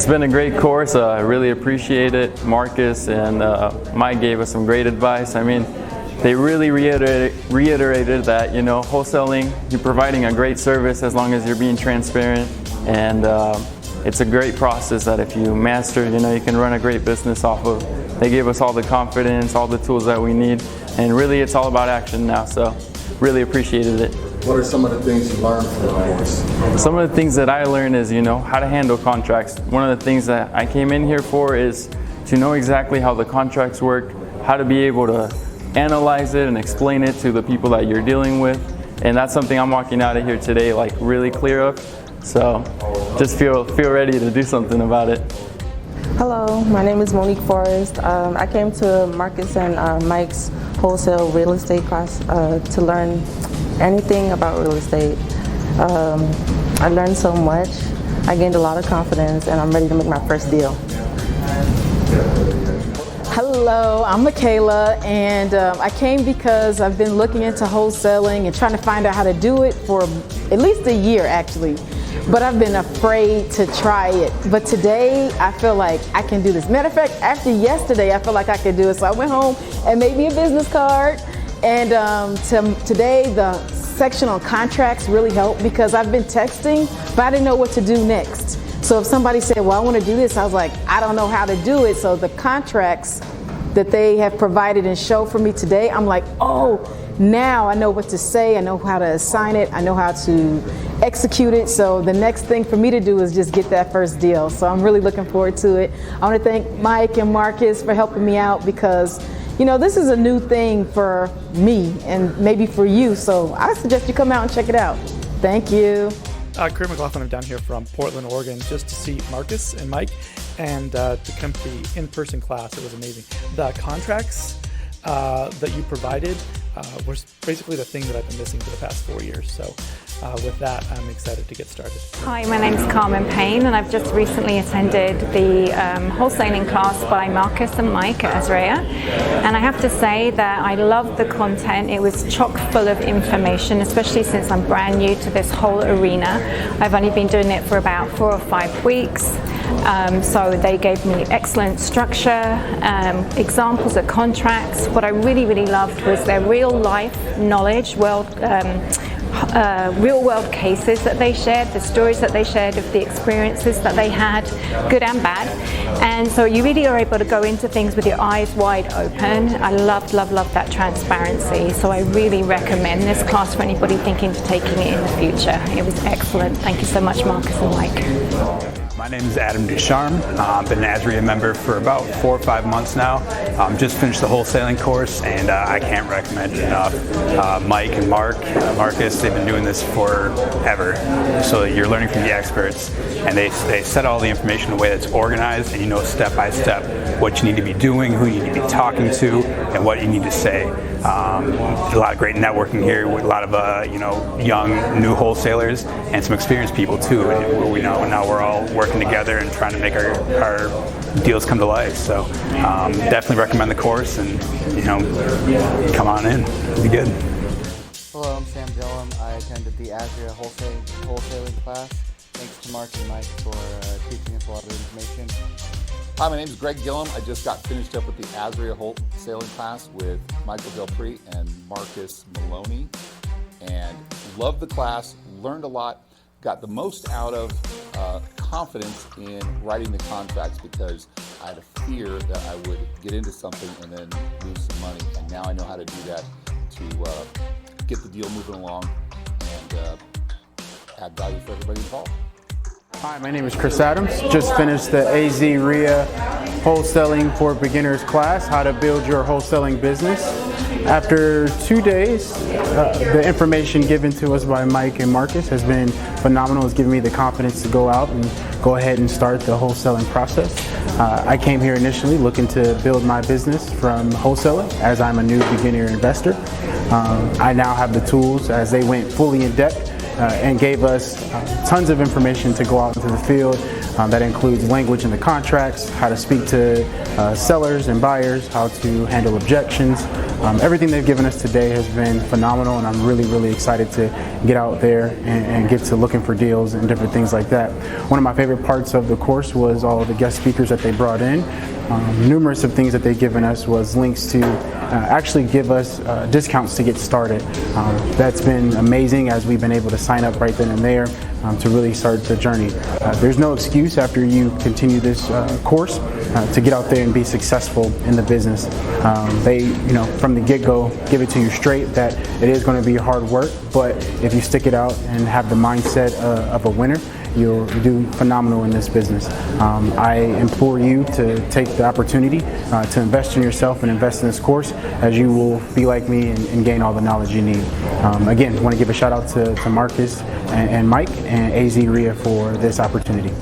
It's been a great course. I really appreciate it. Marcus and Mike gave us some great advice. I mean, they really reiterated that, wholesaling, you're providing a great service as long as you're being transparent. And it's a great process that if you master, you can run a great business off of. They gave us all the confidence, all the tools that we need. And really, it's all about action now. So really appreciated it. What are some of the things you learned from the course? Some of the things that I learned is, how to handle contracts. One of the things that I came in here for is to know exactly how the contracts work, how to be able to analyze it and explain it to the people that you're dealing with. And that's something I'm walking out of here today like really clear of. So just feel ready to do something about it. Hello, my name is Monique Forrest. I came to Marcus and Mike's wholesale real estate class to learn anything about real estate. I learned so much. I gained a lot of confidence, and I'm ready to make my first deal. Hello, I'm Michaela, and I came because I've been looking into wholesaling and trying to find out how to do it for at least a year actually, but I've been afraid to try it. But today I feel like I can do this. Matter of fact, after yesterday I feel like I could do it, so I went home and made me a business card, and today the section on contracts really helped because I've been texting but I didn't know what to do next. So if somebody said, well, I want to do this, I was like, I don't know how to do it. So the contracts that they have provided and show for me today, I'm like, oh, now I know what to say, I know how to assign it, I know how to execute it. So the next thing for me to do is just get that first deal. So I'm really looking forward to it. I want to thank Mike and Marcus for helping me out because this is a new thing for me and maybe for you. So I suggest you come out and check it out. Thank you. Kurt McLaughlin, I'm down here from Portland, Oregon, just to see Marcus and Mike and to come to the in-person class. It was amazing. The contracts that you provided was basically the thing that I've been missing for the past 4 years. So with that, I'm excited to get started. Hi, my name's Carmen Payne, and I've just recently attended the wholesaling class by Marcus and Mike at Azreia. And I have to say that I loved the content. It was chock full of information, especially since I'm brand new to this whole arena. I've only been doing it for about 4 or 5 weeks. So they gave me excellent structure, examples of contracts. What I really, really loved was their real life knowledge, real world cases that they shared, the stories that they shared of the experiences that they had, good and bad. And so you really are able to go into things with your eyes wide open. I loved that transparency. So I really recommend this class for anybody thinking to taking it in the future. It was excellent. Thank you so much, Marcus and Mike. My name is Adam Ducharme. I've been an Azreia member for about 4 or 5 months now. Just finished the wholesaling course, and I can't recommend it enough. Mike and Marcus, they've been doing this forever. So you're learning from the experts, and they set all the information in a way that's organized, and you know step by step what you need to be doing, who you need to be talking to, and what you need to say. A lot of great networking here with a lot of young new wholesalers and some experienced people too. And we know now we're all working together and trying to make our deals come to life. So definitely recommend the course, and come on in, it'll be good. Hello, I'm Sam Gillum. I attended the Azreia wholesaling class. Thanks to Mark and Mike for teaching us a lot of information. Hi, my name is Greg Gillum. I just got finished up with the Azreia wholesaling class with Michael Del Prete and Marcus Maloney, and loved the class, learned a lot, got the most out of confidence in writing the contracts because I had a fear that I would get into something and then lose some money, and now I know how to do that to get the deal moving along and add value for everybody involved. Hi, my name is Chris Adams. Just finished the Azreia Wholesaling for Beginners class, how to build your wholesaling business. After 2 days, the information given to us by Mike and Marcus has been phenomenal. It's given me the confidence to go out and go ahead and start the wholesaling process. I came here initially looking to build my business from wholesaling, as I'm a new beginner investor. I now have the tools as they went fully in depth and gave us tons of information to go out into the field, That includes language in the contracts, how to speak to sellers and buyers, how to handle objections. Everything they've given us today has been phenomenal, and I'm really excited to get out there and get to looking for deals and different things like that. One of my favorite parts of the course was all the guest speakers that they brought in. Numerous of things that they've given us was links to actually give us discounts to get started. That's been amazing as we've been able to sign up right then and there to really start the journey. There's no excuse after you continue this course to get out there and be successful in the business. They, from the get-go, give it to you straight that it is going to be hard work, but if you stick it out and have the mindset of a winner, you'll do phenomenal in this business. I implore you to take the opportunity to invest in yourself and invest in this course, as you will be like me and gain all the knowledge you need. Again, I want to give a shout out to Marcus and Mike and Azreia for this opportunity.